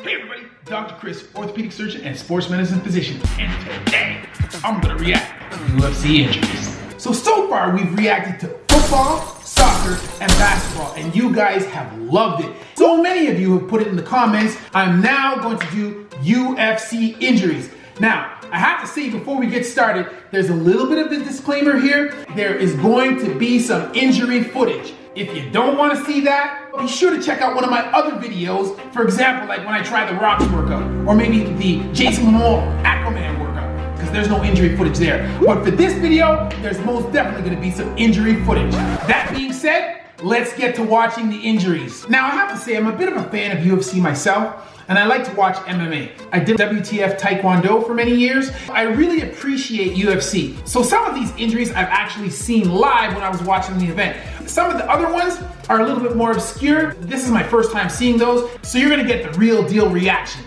Hey everybody, Dr. Chris, orthopedic surgeon and sports medicine physician, and today I'm gonna react to UFC injuries. So far we've reacted to football, soccer, and basketball, and you guys have loved it. So many of you have put it in the comments. I'm now going to do UFC injuries. Now, I have to say before we get started, there's a little bit of a disclaimer here. There is going to be some injury footage. If you don't want to see that, be sure to check out one of my other videos. For example, like when I try the Rocks workout, or maybe the Jason Momoa Aquaman workout, because there's no injury footage there. But for this video, there's most definitely going to be some injury footage. That being said, let's get to watching the injuries. Now, I have to say, I'm a bit of a fan of UFC myself, and I like to watch MMA. I did WTF Taekwondo for many years. I really appreciate UFC. So some of these injuries I've actually seen live when I was watching the event. Some of the other ones are a little bit more obscure. This is my first time seeing those, so you're gonna get the real deal reaction.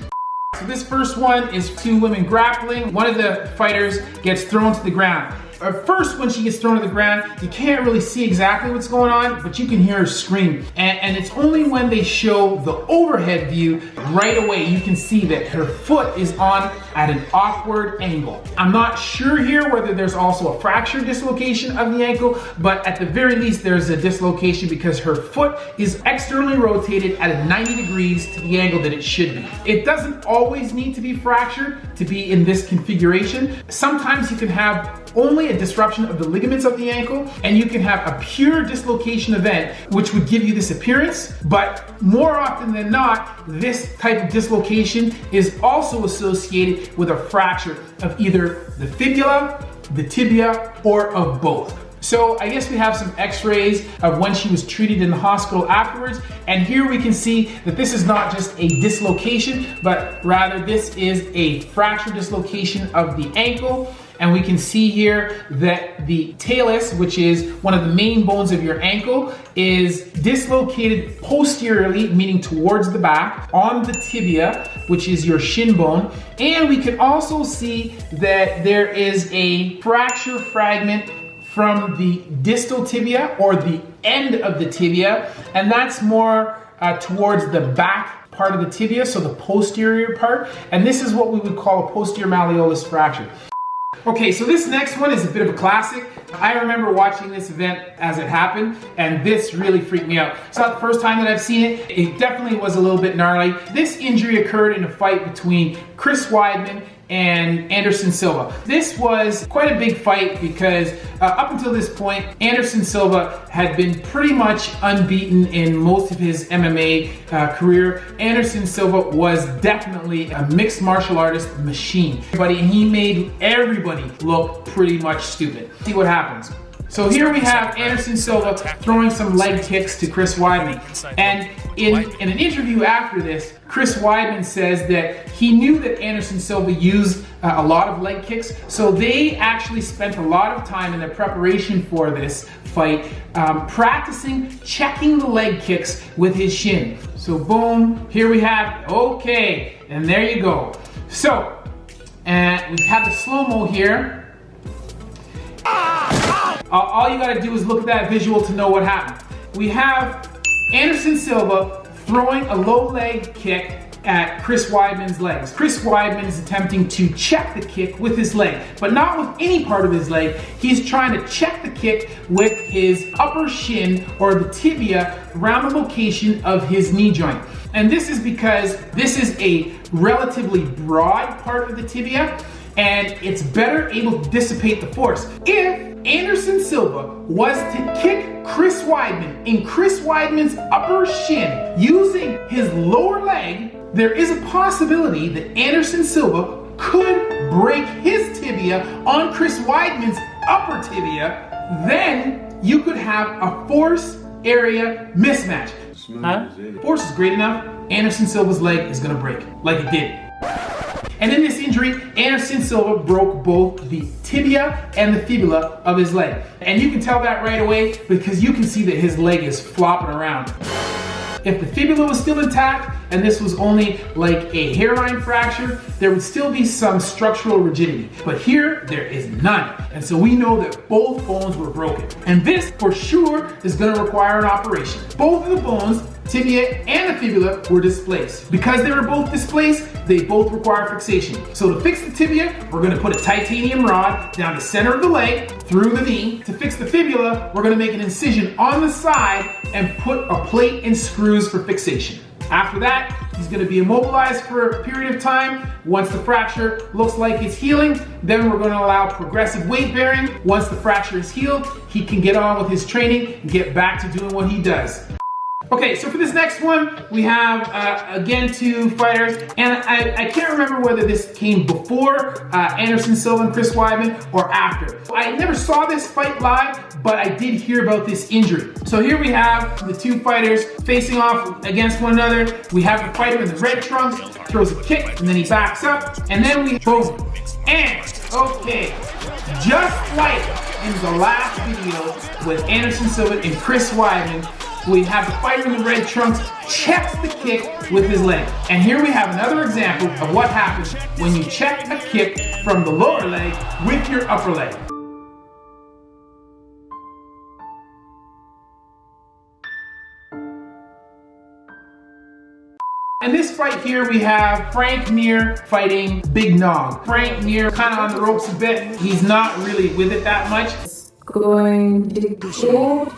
So this first one is two women grappling. One of the fighters gets thrown to the ground. At first, when she gets thrown to the ground, you can't really see exactly what's going on, but you can hear her scream. And it's only when they show the overhead view, right away, you can see that her foot is on at an awkward angle. I'm not sure here whether there's also a fracture dislocation of the ankle, but at the very least, there's a dislocation because her foot is externally rotated at 90 degrees to the angle that it should be. It doesn't always need to be fractured to be in this configuration. Sometimes you can have only a disruption of the ligaments of the ankle, and you can have a pure dislocation event, which would give you this appearance. But more often than not, this type of dislocation is also associated with a fracture of either the fibula, the tibia, or of both. So I guess we have some x-rays of when she was treated in the hospital afterwards. And here we can see that this is not just a dislocation, but rather this is a fracture dislocation of the ankle. And we can see here that the talus, which is one of the main bones of your ankle, is dislocated posteriorly, meaning towards the back, on the tibia, which is your shin bone. And we can also see that there is a fracture fragment from the distal tibia, or the end of the tibia, and that's more towards the back part of the tibia, so the posterior part. And this is what we would call a posterior malleolus fracture. Okay, so this next one is a bit of a classic. I remember watching this event as it happened, and this really freaked me out. It's not the first time that I've seen it. It definitely was a little bit gnarly. This injury occurred in a fight between Chris Weidman and Anderson Silva. This was quite a big fight because up until this point, Anderson Silva had been pretty much unbeaten in most of his MMA career. Anderson Silva was definitely a mixed martial artist machine. And he made everybody look pretty much stupid. See what happens. So here we have Anderson Silva throwing some leg kicks to Chris Weidman. And in an interview after this, Chris Weidman says that he knew that Anderson Silva used a lot of leg kicks, so they actually spent a lot of time in their preparation for this fight practicing checking the leg kicks with his shin. So boom, here we have, okay, and there you go. So, and we have the slow-mo here. All you gotta do is look at that visual to know what happened. We have Anderson Silva throwing a low leg kick at Chris Weidman's legs. Chris Weidman is attempting to check the kick with his leg, but not with any part of his leg. He's trying to check the kick with his upper shin, or the tibia, around the location of his knee joint. And this is because this is a relatively broad part of the tibia, and it's better able to dissipate the force. If Anderson Silva was to kick Chris Weidman in Chris Weidman's upper shin using his lower leg, there is a possibility that Anderson Silva could break his tibia on Chris Weidman's upper tibia. Then you could have a force area mismatch. Force is great enough, Anderson Silva's leg is gonna break, like it did. And in this injury, Anderson Silva broke both the tibia and the fibula of his leg. And you can tell that right away because you can see that his leg is flopping around. If the fibula was still intact and this was only like a hairline fracture, there would still be some structural rigidity. But here, there is none. And so we know that both bones were broken. And this, for sure, is gonna require an operation. Both of the bones tibia and the fibula were displaced. Because they were both displaced, they both require fixation. So to fix the tibia, we're gonna put a titanium rod down the center of the leg, through the knee. To fix the fibula, we're gonna make an incision on the side and put a plate and screws for fixation. After that, he's gonna be immobilized for a period of time. Once the fracture looks like it's healing, then we're gonna allow progressive weight bearing. Once the fracture is healed, he can get on with his training and get back to doing what he does. Okay, so for this next one, we have, again, two fighters, and I can't remember whether this came before Anderson Silva and Chris Weidman or after. I never saw this fight live, but I did hear about this injury. So here we have the two fighters facing off against one another. We have the fighter in the red trunks, throws a kick, and then he backs up, and then we boom. And, okay, just like in the last video with Anderson Silva and Chris Weidman, we have the fighter in the red trunks checks the kick with his leg. And here we have another example of what happens when you check a kick from the lower leg with your upper leg. In this fight here, we have Frank Mir fighting Big Nog. Frank Mir kind of on the ropes a bit. He's not really with it that much. Going to short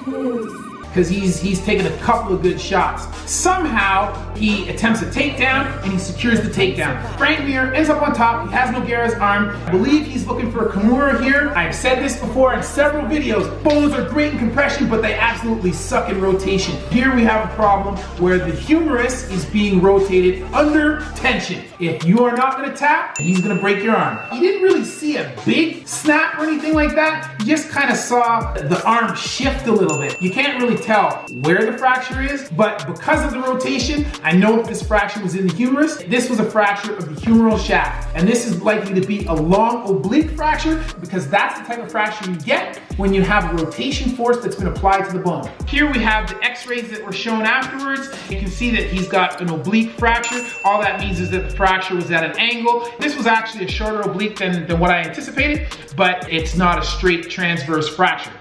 because he's taken a couple of good shots. Somehow, he attempts a takedown and he secures the takedown. Frank Mir ends up on top. He has Nogueira's arm. I believe he's looking for a Kimura here. I've said this before in several videos. Bones are great in compression, but they absolutely suck in rotation. Here we have a problem where the humerus is being rotated under tension. If you are not gonna tap, he's gonna break your arm. You didn't really see a big snap or anything like that. You just kind of saw the arm shift a little bit. You can't really tell where the fracture is, but because of the rotation, I know that this fracture was in the humerus. This was a fracture of the humeral shaft, and this is likely to be a long oblique fracture because that's the type of fracture you get when you have a rotation force that's been applied to the bone. Here we have the x-rays that were shown afterwards. You can see that he's got an oblique fracture. All that means is that the fracture was at an angle. This was actually a shorter oblique than what I anticipated, but it's not a straight transverse fracture.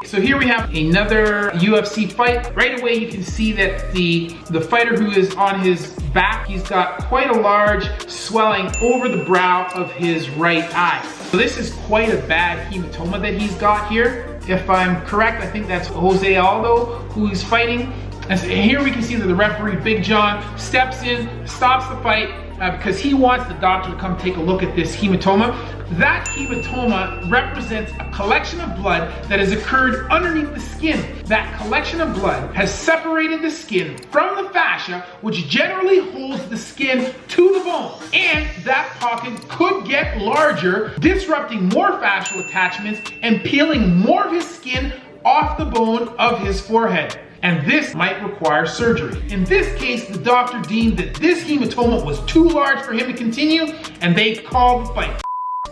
So here we have another UFC fight. Right away you can see that the fighter who is on his back, he's got quite a large swelling over the brow of his right eye. So this is quite a bad hematoma that he's got here. If I'm correct, I think that's Jose Aldo who's fighting. And so here we can see that the referee, Big John, steps in, stops the fight, because he wants the doctor to come take a look at this hematoma. That hematoma represents a collection of blood that has occurred underneath the skin. That collection of blood has separated the skin from the fascia, which generally holds the skin to the bone. And that pocket could get larger, disrupting more fascial attachments and peeling more of his skin off the bone of his forehead. And this might require surgery. In this case, the doctor deemed that this hematoma was too large for him to continue, and they called the fight.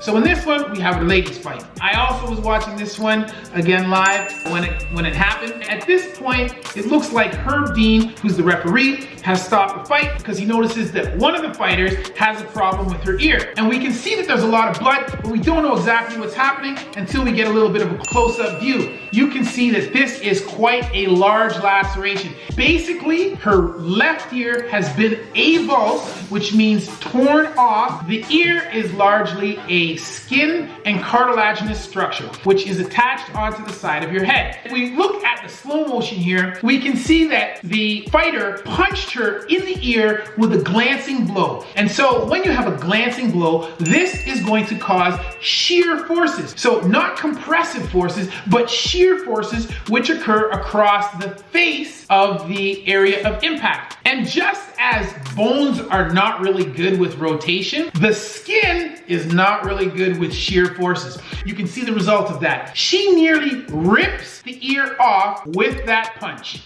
So in this one, we have a ladies fight. I also was watching this one again live when it happened. At this point, it looks like Herb Dean, who's the referee, has stopped the fight because he notices that one of the fighters has a problem with her ear. And we can see that there's a lot of blood, but we don't know exactly what's happening until we get a little bit of a close-up view. You can see that this is quite a large laceration. Basically, her left ear has been avulsed, which means torn off. The ear is largely a skin and cartilaginous structure, which is attached onto the side of your head. If we look at the slow motion here, we can see that the fighter punched her in the ear with a glancing blow. And so when you have a glancing blow, this is going to cause shear forces. So not compressive forces, but shear forces which occur across the face of the area of impact. And just as bones are not really good with rotation, the skin is not really good with shear forces. You can see the result of that. She nearly rips the ear off with that punch.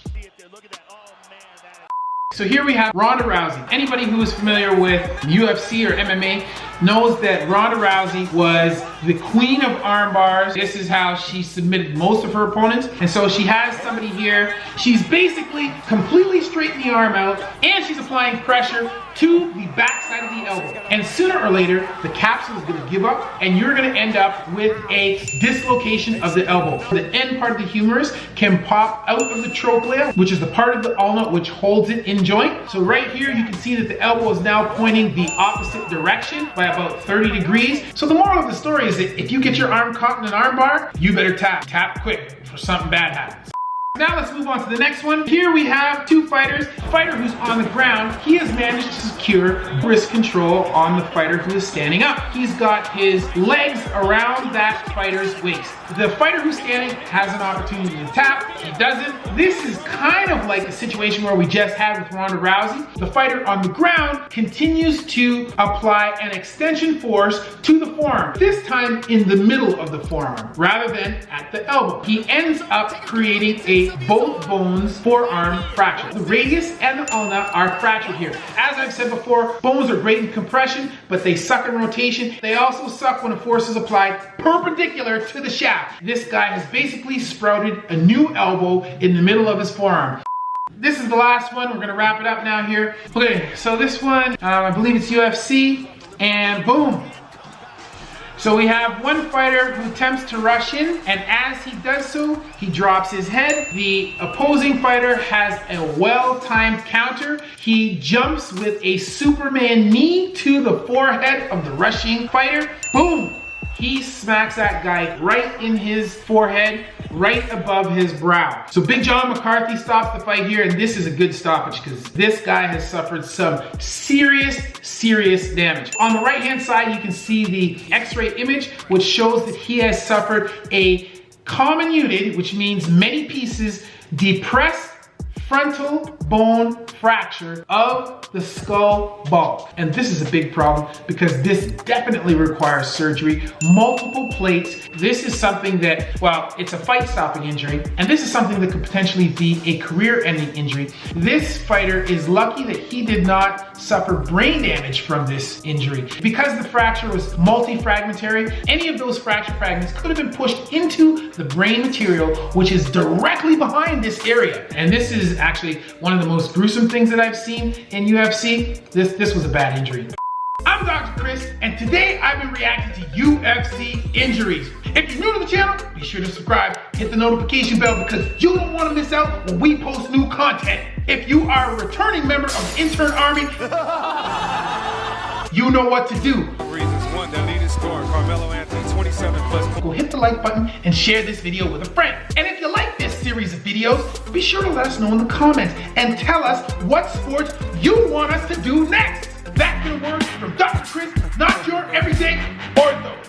So here we have Ronda Rousey. Anybody who is familiar with UFC or MMA knows that Ronda Rousey was the queen of arm bars. This is how she submitted most of her opponents. And so she has somebody here. She's basically completely straightening the arm out, and she's applying pressure to the backside of the elbow. And sooner or later, the capsule is gonna give up, and you're gonna end up with a dislocation of the elbow. The end part of the humerus can pop out of the trochlea, which is the part of the ulna which holds it in joint. So right here, you can see that the elbow is now pointing the opposite direction by about 30 degrees. So the moral of the story is that if you get your arm caught in an arm bar, you better tap. Tap quick before something bad happens. Now let's move on to the next one. Here we have two fighters. The fighter who's on the ground, he has managed to secure wrist control on the fighter who is standing up. He's got his legs around that fighter's waist. The fighter who's standing has an opportunity to tap. He doesn't. This is kind of like the situation where we just had with Ronda Rousey. The fighter on the ground continues to apply an extension force to the forearm, this time in the middle of the forearm rather than at the elbow. He ends up creating a both bones forearm fracture. The radius and the ulna are fractured here. As I've said before, bones are great in compression, but they suck in rotation. They also suck when a force is applied perpendicular to the shaft. This guy has basically sprouted a new elbow in the middle of his forearm. This is the last one. We're gonna wrap it up now here. Okay, so this one, I believe it's UFC, and boom. So we have one fighter who attempts to rush in, and as he does so, he drops his head. The opposing fighter has a well-timed counter. He jumps with a Superman knee to the forehead of the rushing fighter. Boom! He smacks that guy right in his forehead, right above his brow. So Big John McCarthy stops the fight here, and this is a good stoppage because this guy has suffered some serious damage. On the right-hand side, you can see the X-ray image, which shows that he has suffered a comminuted, which means many pieces, depressed frontal bone fracture of the skull bulk. And this is a big problem because this definitely requires surgery, multiple plates. This is something that, well, it's a fight-stopping injury, and this is something that could potentially be a career-ending injury. This fighter is lucky that he did not suffer brain damage from this injury. Because the fracture was multi-fragmentary, any of those fracture fragments could have been pushed into the brain material, which is directly behind this area. And this is actually one of the most gruesome things that I've seen in UFC. This was a bad injury. I'm Dr. Chris, and today I've been reacting to UFC injuries. If you're new to the channel, be sure to subscribe, hit the notification bell because you don't want to miss out when we post new content. If you are a returning member of the Intern Army, you know what to do. Reasons one, the leading scorer, Carmelo Anthony, 27+. Go hit the like button and share this video with a friend. And if you like this series of videos, be sure to let us know in the comments and tell us what sports you want us to do next. That's been a word from Dr. Chris, not your everyday ortho.